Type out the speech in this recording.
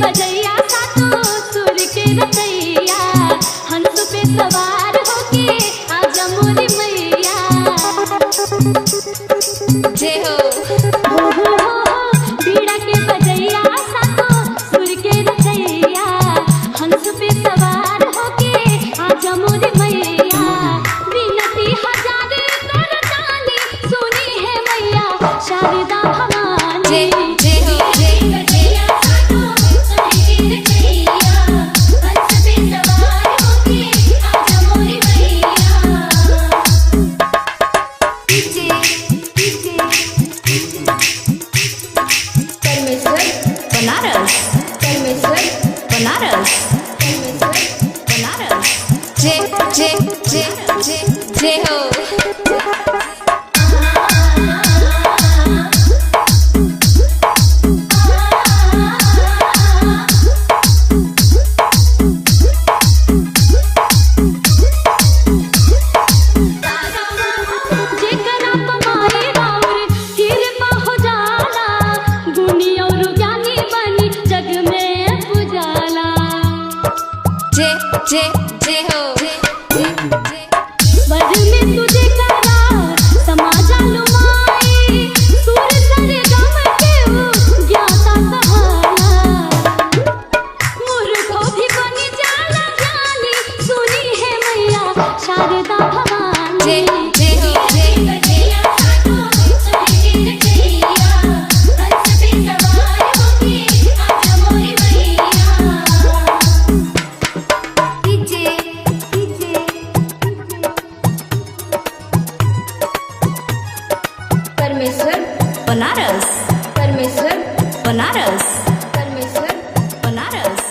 बजैया सातो सुर के रचैया, हंस पे सवार होके आजा मोरी मैया। जय हो बीड़ा के बजैया सातो सुर के रचैया, हंस पे सवार होके आजा मोरी मैया। विनती हजार कर जानी सुनी है मैया शारदा भवानी। जय हो बनारस बनारस बनारस जय जय जय जय जय हो। जय जय हो बज में तुझे करा समाजा लुमाई, सुर सरे गम के ज्ञाता कहाला। मूर्खों भी बनी जाला ज्ञानी सुनी है मैया शारदा भवानी। जय जय हो बनारस बनारस बनारस।